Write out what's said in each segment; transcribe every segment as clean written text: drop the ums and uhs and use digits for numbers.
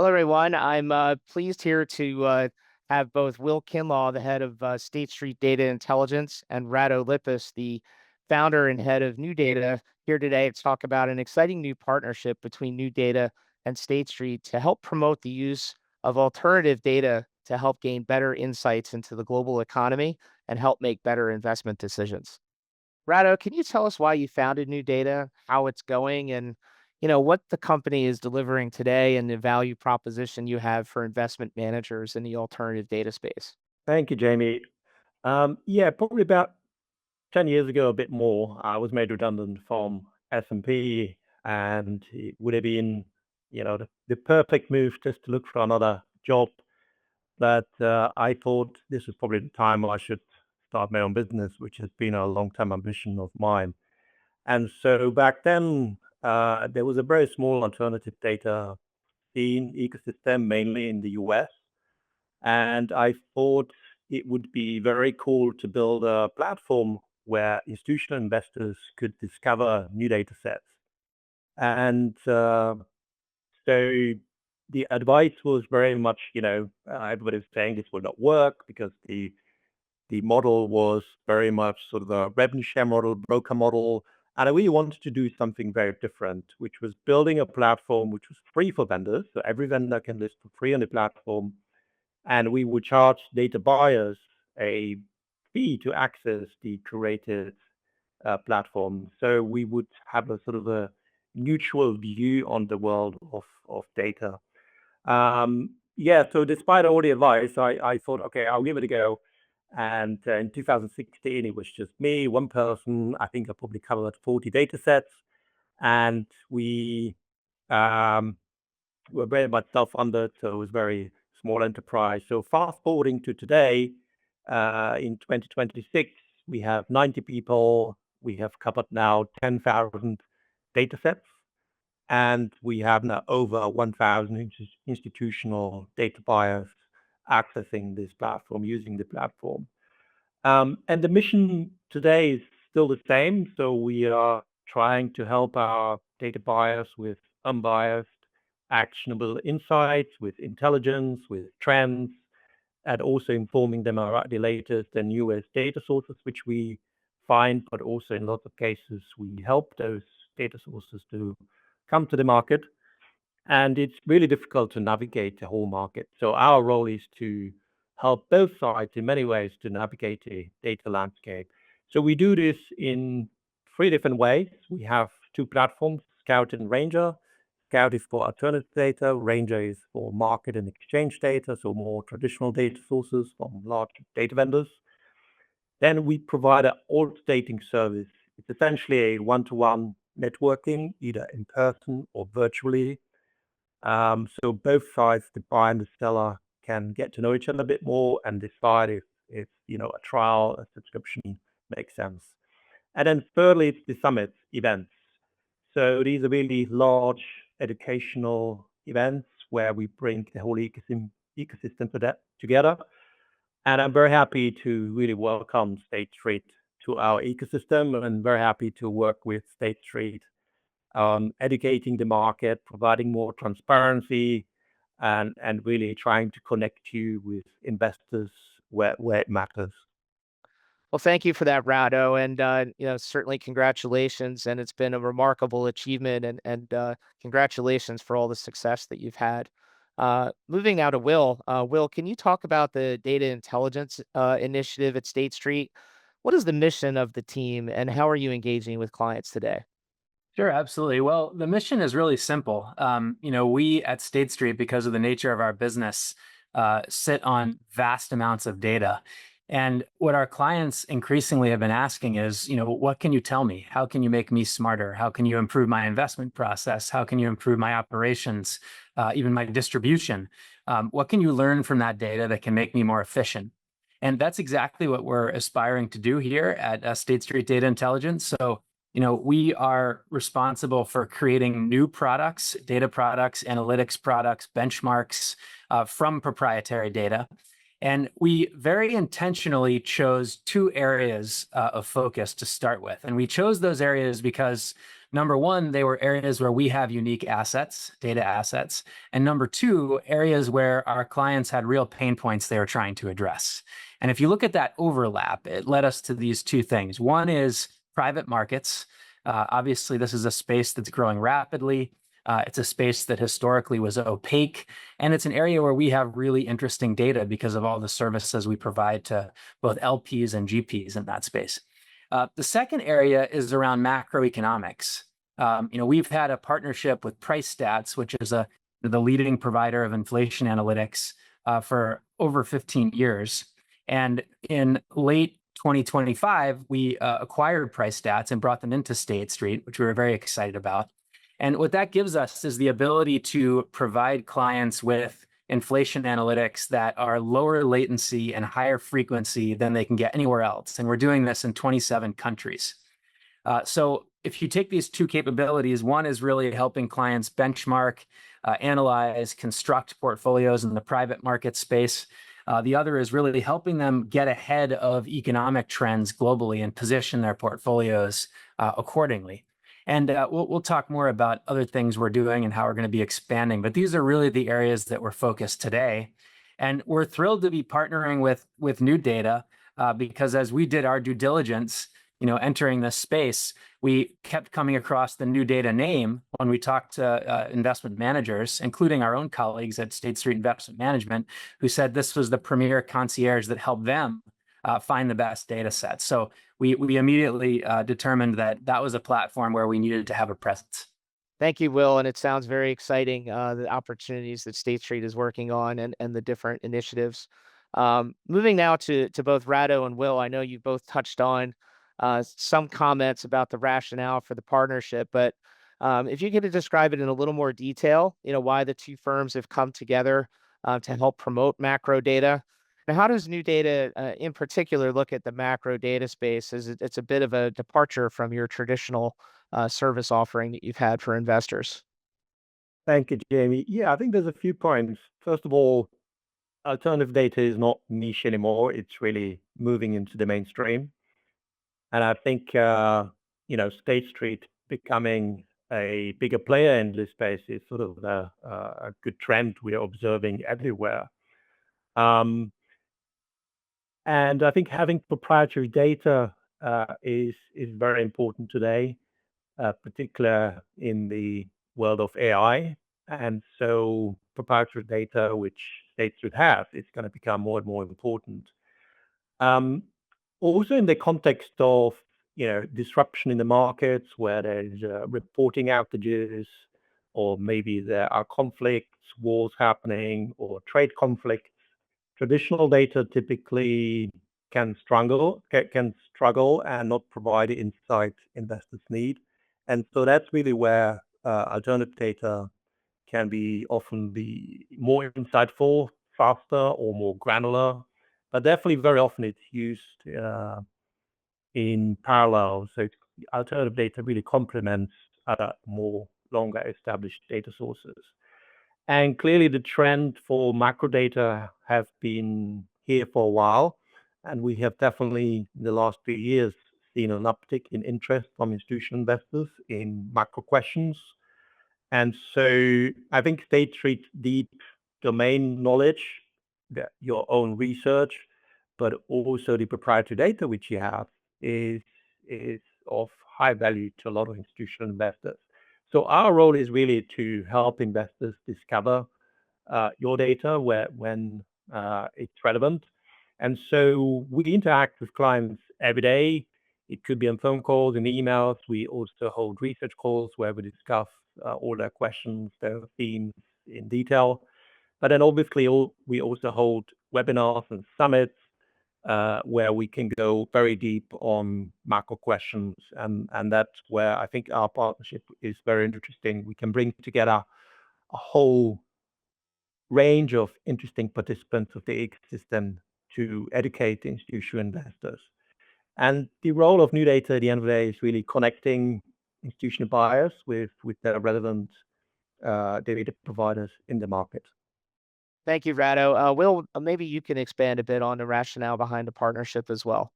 Hello, everyone. I'm pleased here to have both Will Kinlaw, the head of State Street Data Intelligence, and Rado Lippis, the founder and head of New Data, here today to talk about an exciting new partnership between New Data and State Street to help promote the use of alternative data to help gain better insights into the global economy and help make better investment decisions. Rado, can you tell us why you founded New Data, how it's going, and what the company is delivering today and the value proposition you have for investment managers in the alternative data space? Thank you, Jamie. Yeah, probably about 10 years ago, a bit more, I was made redundant from S&P, and it would have been, the perfect move just to look for another job. But I thought this was probably the time I should start my own business, which has been a long-term ambition of mine. And so back then, there was a very small alternative data scene ecosystem, mainly in the US. And I thought it would be very cool to build a platform where institutional investors could discover new data sets. And so the advice was very much, everybody was saying this will not work because the model was very much sort of a revenue share model, broker model. And I really wanted to do something very different, which was building a platform which was free for vendors. So every vendor can list for free on the platform, and we would charge data buyers a fee to access the curated platform. So we would have a sort of a neutral view on the world of data. Yeah, so despite all the advice, I thought, okay, I'll give it a go. And in 2016, it was just me, one person. I think I probably covered 40 data sets. And we um, were very much self-funded, so it was very small enterprise. So fast forwarding to today, in 2026, we have 90 people. We have covered now 10,000 data sets, and we have now over 1,000 institutional data buyers accessing this platform, using the platform. And the mission today is still the same. So we are trying to help our data buyers with unbiased, actionable insights, with intelligence, with trends, and also informing them about the latest and newest data sources which we find, but also in lots of cases we help those data sources to come to the market. And it's really difficult to navigate the whole market. So our role is to help both sides in many ways to navigate the data landscape. So we do this in three different ways. We have two platforms, Scout and Ranger. Scout is for alternative data, Ranger is for market and exchange data, so more traditional data sources from large data vendors. Then we provide an alt dating service. It's essentially a one-to-one networking, either in person or virtually. So both sides, the buyer and the seller, can get to know each other a bit more and decide if a trial, a subscription makes sense. And then thirdly, it's the summit events. So these are really large educational events where we bring the whole ecosystem together. And I'm very happy to really welcome State Street to our ecosystem, and very happy to work with State Street, educating the market, providing more transparency, and really trying to connect you with investors where it matters. Well, thank you for that, Rado, and certainly congratulations. And it's been a remarkable achievement, and congratulations for all the success that you've had. Moving now to Will. Will, can you talk about the data intelligence initiative at State Street? What is the mission of the team, and how are you engaging with clients today? Sure, absolutely. Well, the mission is really simple. We at State Street, because of the nature of our business, sit on vast amounts of data. And what our clients increasingly have been asking is, what can you tell me? How can you make me smarter? How can you improve my investment process? How can you improve my operations, even my distribution? What can you learn from that data that can make me more efficient? And that's exactly what we're aspiring to do here at State Street Data Intelligence. So we are responsible for creating new products, data products, analytics products, benchmarks from proprietary data. And we very intentionally chose two areas of focus to start with. And we chose those areas because number one, they were areas where we have unique assets, data assets. And number two, areas where our clients had real pain points they were trying to address. And if you look at that overlap, it led us to these two things. One is private markets. Obviously, this is a space that's growing rapidly. It's a space that historically was opaque, and it's an area where we have really interesting data because of all the services we provide to both LPs and GPs in that space. The second area is around macroeconomics. We've had a partnership with PriceStats, which is the leading provider of inflation analytics for over 15 years. And in late 2025, we acquired PriceStats and brought them into State Street, which we were very excited about. And what that gives us is the ability to provide clients with inflation analytics that are lower latency and higher frequency than they can get anywhere else. And we're doing this in 27 countries. So if you take these two capabilities, one is really helping clients benchmark, analyze, construct portfolios in the private market space. The other is really helping them get ahead of economic trends globally and position their portfolios accordingly. And we'll talk more about other things we're doing and how we're going to be expanding. But these are really the areas that we're focused today. And we're thrilled to be partnering with NuData because as we did our due diligence, entering this space, we kept coming across the NuData name when we talked to investment managers, including our own colleagues at State Street Investment Management, who said this was the premier concierge that helped them find the best data sets. So we immediately determined that was a platform where we needed to have a presence. Thank you, Will. And it sounds very exciting, the opportunities that State Street is working on and the different initiatives. Moving now to both Rado and Will, I know you both touched on some comments about the rationale for the partnership, but if you could describe it in a little more detail, why the two firms have come together to help promote macro data. Now, how does NuData in particular look at the macro data space? As it's a bit of a departure from your traditional service offering that you've had for investors. Thank you, Jamie. Yeah, I think there's a few points. First of all, alternative data is not niche anymore. It's really moving into the mainstream. And I think, State Street becoming a bigger player in this space is sort of a good trend we are observing everywhere. And I think having proprietary data is very important today, particularly in the world of AI. And so proprietary data, which State Street has, is going to become more and more important. Also in the context of disruption in the markets where there's reporting outages, or maybe there are conflicts, wars happening, or trade conflicts. Traditional data typically can struggle and not provide the insight investors need. And so that's really where alternative data can often be more insightful, faster, or more granular. But definitely very often it's used in parallel. So alternative data really complements other more longer established data sources. And clearly the trend for macro data have been here for a while. And we have definitely in the last few years seen an uptick in interest from institutional investors in macro questions. And so I think State Street deep domain knowledge, your own research, but also the proprietary data which you have is of high value to a lot of institutional investors. So our role is really to help investors discover your data when it's relevant. And so we interact with clients every day. It could be on phone calls and emails. We also hold research calls where we discuss all their questions, their themes in detail. But then obviously we also hold webinars and summits where we can go very deep on macro questions. And that's where I think our partnership is very interesting. We can bring together a whole range of interesting participants of the ecosystem to educate institutional investors. And the role of NuData at the end of the day is really connecting institutional buyers with their relevant data providers in the market. Thank you, Rado. Will, maybe you can expand a bit on the rationale behind the partnership as well.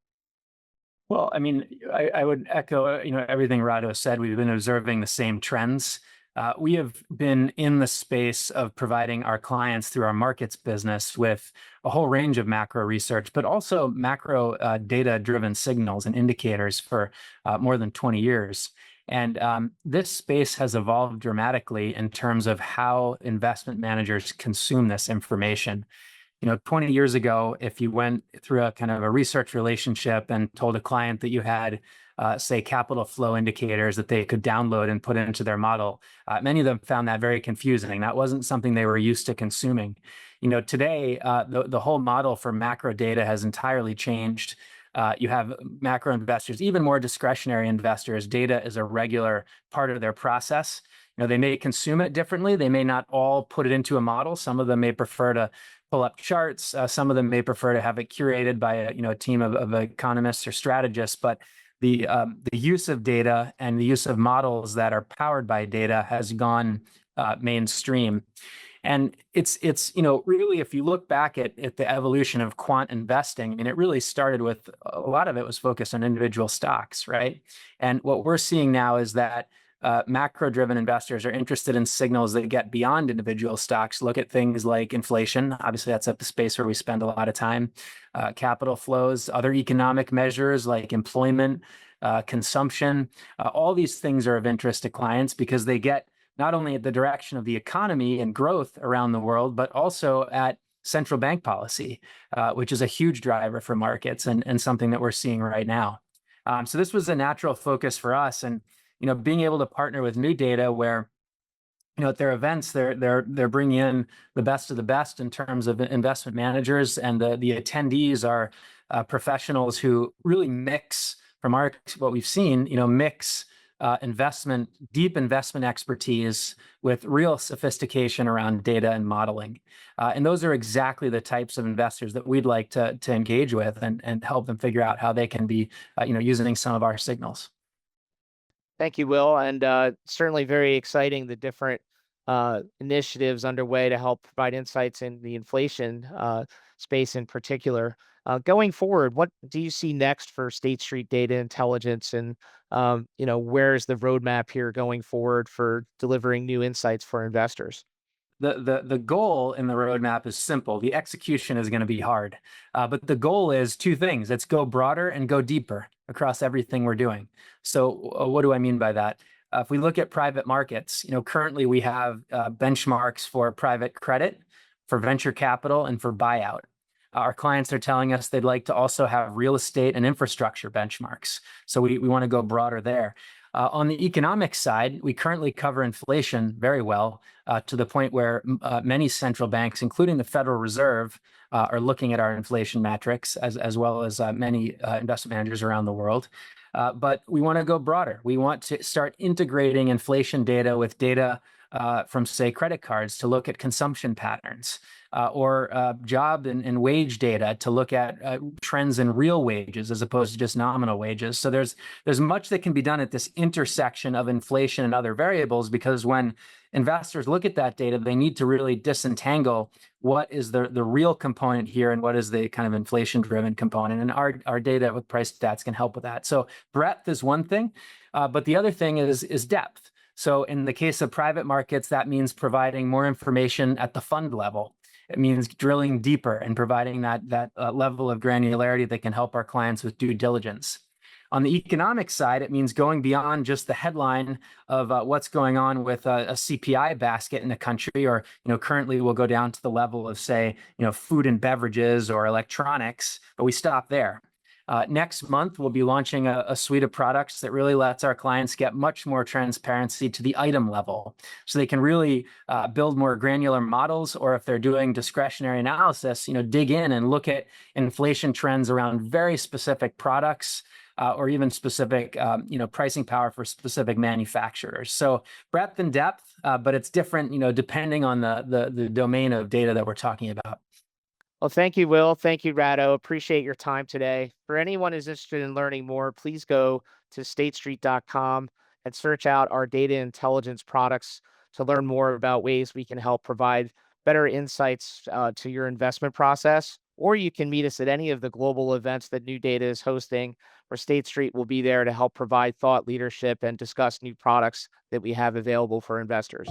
Well, I mean, I would echo, everything Rado said. We've been observing the same trends. We have been in the space of providing our clients through our markets business with a whole range of macro research, but also macro data-driven signals and indicators for more than 20 years. And this space has evolved dramatically in terms of how investment managers consume this information. 20 years ago, if you went through a kind of a research relationship and told a client that you had, say, capital flow indicators that they could download and put into their model, many of them found that very confusing. That wasn't something they were used to consuming. Today, the whole model for macro data has entirely changed. You have macro investors, even more discretionary investors. Data is a regular part of their process. They may consume it differently. They may not all put it into a model. Some of them may prefer to pull up charts. Some of them may prefer to have it curated by a team of economists or strategists. But the use of data and the use of models that are powered by data has gone mainstream. And it's really, if you look back at the evolution of quant investing, I mean, it really started with a lot of it was focused on individual stocks, right? And what we're seeing now is that macro-driven investors are interested in signals that get beyond individual stocks, look at things like inflation. Obviously, that's a space where we spend a lot of time. Capital flows, other economic measures like employment, consumption. All these things are of interest to clients because they get not only at the direction of the economy and growth around the world, but also at central bank policy, which is a huge driver for markets and something that we're seeing right now. So this was a natural focus for us. And being able to partner with NuData, where at their events they're bringing in the best of the best in terms of investment managers, and the attendees are professionals who really mix, from what we've seen, mix deep investment expertise with real sophistication around data and modeling. And those are exactly the types of investors that we'd like to engage with and help them figure out how they can be using some of our signals. Thank you, Will, and certainly very exciting, the different initiatives underway to help provide insights in the inflation space in particular. Going forward, what do you see next for State Street Data Intelligence, and where's the roadmap here going forward for delivering new insights for investors? The goal in the roadmap is simple. The execution is going to be hard, but the goal is two things. Let's go broader and go deeper across everything we're doing. So what do I mean by that? If we look at private markets, currently we have benchmarks for private credit, for venture capital, and for buyout. Our clients are telling us they'd like to also have real estate and infrastructure benchmarks. So we want to go broader there. On the economic side, we currently cover inflation very well, to the point where many central banks, including the Federal Reserve, are looking at our inflation metrics, as well as many investment managers around the world. But we want to go broader. We want to start integrating inflation data with data from, say, credit cards to look at consumption patterns, or job and wage data to look at trends in real wages as opposed to just nominal wages. So there's much that can be done at this intersection of inflation and other variables, because when investors look at that data, they need to really disentangle what is the real component here and what is the kind of inflation-driven component. And our data with price stats can help with that. So breadth is one thing, but the other thing is depth. So in the case of private markets, that means providing more information at the fund level. It means drilling deeper and providing that level of granularity that can help our clients with due diligence. On the economic side, it means going beyond just the headline of what's going on with a CPI basket in the country, or currently we'll go down to the level of, say, food and beverages or electronics, but we stop there. Next month, we'll be launching a suite of products that really lets our clients get much more transparency to the item level, so they can really build more granular models, or if they're doing discretionary analysis, dig in and look at inflation trends around very specific products, or even specific, pricing power for specific manufacturers. So breadth and depth, but it's different, depending on the domain of data that we're talking about. Well, thank you, Will. Thank you, Rado. Appreciate your time today. For anyone who's interested in learning more, please go to statestreet.com and search out our data intelligence products to learn more about ways we can help provide better insights to your investment process. Or you can meet us at any of the global events that New Data is hosting, where State Street will be there to help provide thought leadership and discuss new products that we have available for investors.